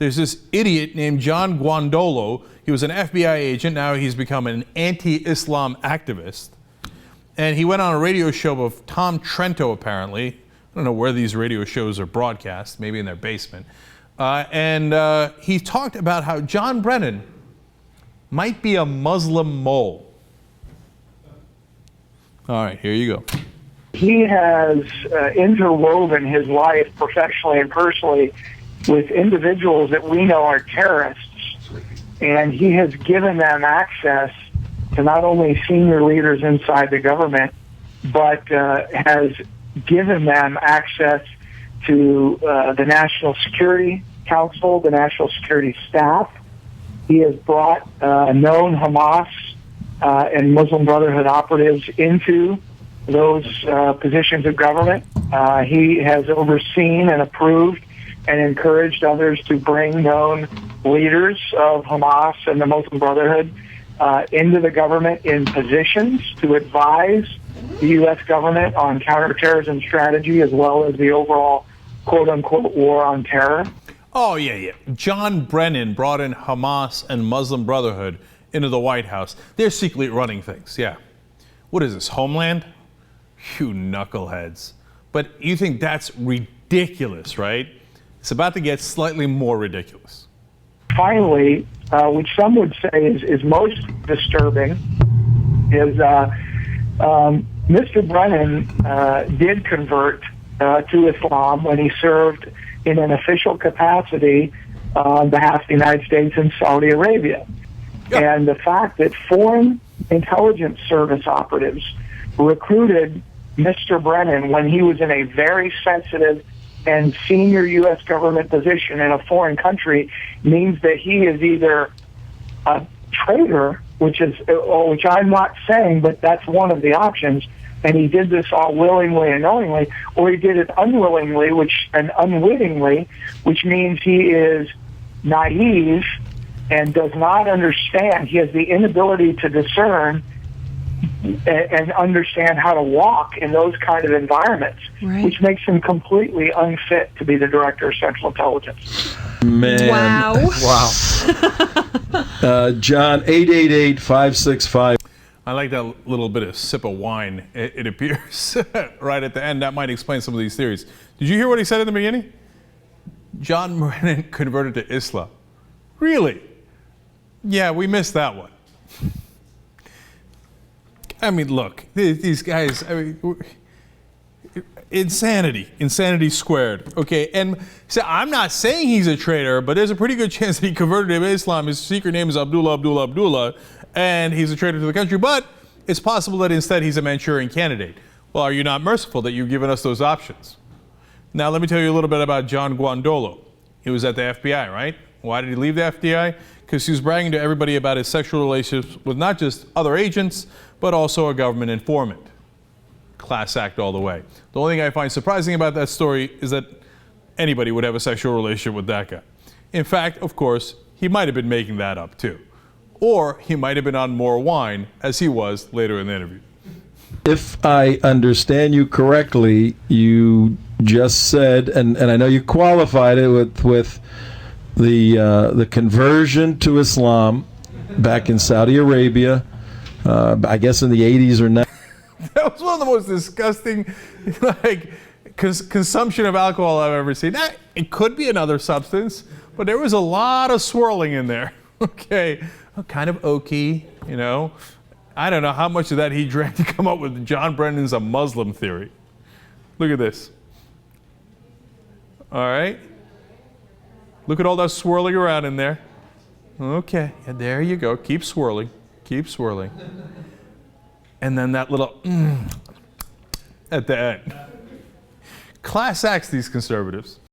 There's this idiot named John Guandolo. He was an FBI agent. Now he's become an anti-Islam activist. And he went on a radio show of Tom Trento, apparently. I don't know where these radio shows are broadcast, maybe in their basement. And he talked about how John Brennan might be a Muslim mole. All right, here you go. He has interwoven his life professionally and personally with individuals that we know are terrorists, and he has given them access to not only senior leaders inside the government, but has given them access to the National Security Council, the National Security Staff. He has brought known Hamas and Muslim Brotherhood operatives into those positions of government. He has overseen and approved and encouraged others to bring known leaders of Hamas and the Muslim Brotherhood into the government in positions to advise the U.S. government on counterterrorism strategy as well as the overall quote-unquote war on terror. Oh, yeah. John Brennan brought in Hamas and Muslim Brotherhood into the White House. They're secretly running things, yeah. What is this, Homeland? You knuckleheads. But you think that's ridiculous, right? It's about to get slightly more ridiculous. Finally, which some would say is most disturbing, is Mr. Brennan did convert to Islam when he served in an official capacity on behalf of the United States in Saudi Arabia. Yep. And the fact that foreign intelligence service operatives recruited Mr. Brennan when he was in a very sensitive and senior U.S. government position in a foreign country means that he is either a traitor, which I'm not saying, but that's one of the options, and he did this all willingly and knowingly, or he did it unwillingly and unwittingly, which means he is naive and does not understand. He has the inability to discern and understand how to walk in those kind of environments, right, which makes him completely unfit to be the director of Central Intelligence. Man. Wow. John, 888-565. I like that little bit of sip of wine, it appears, right at the end. That might explain some of these theories. Did you hear what he said in the beginning? John Brennan converted to Islam. Really? Yeah, we missed that one. I mean, look, these guys, insanity squared, okay? And so I'm not saying he's a traitor, but there's a pretty good chance that he converted to Islam. His secret name is Abdullah, and he's a traitor to the country, but it's possible that instead he's a Manchurian candidate. Well, are you not merciful that you've given us those options? Now, let me tell you a little bit about John Guandolo. He was at the FBI, right? Why did he leave the FBI? Because he was bragging to everybody about his sexual relationships with not just other agents, but also a government informant. Class act all the way. The only thing I find surprising about that story is that anybody would have a sexual relationship with that guy. In fact, of course, he might have been making that up too. Or he might have been on more wine, as he was later in the interview. If I understand you correctly, you just said, and I know you qualified it with the conversion to Islam back in Saudi Arabia, I guess in the 80s or 90s. That was one of the most disgusting, consumption of alcohol I've ever seen. Now, it could be another substance, but there was a lot of swirling in there. Okay, kind of oaky, you know. I don't know how much of that he drank to come up with John Brennan's a Muslim theory. Look at this. All right. Look at all that swirling around in there. Okay, and there you go. Keep swirling. Keep swirling. And then that little at the end. Class acts, these conservatives.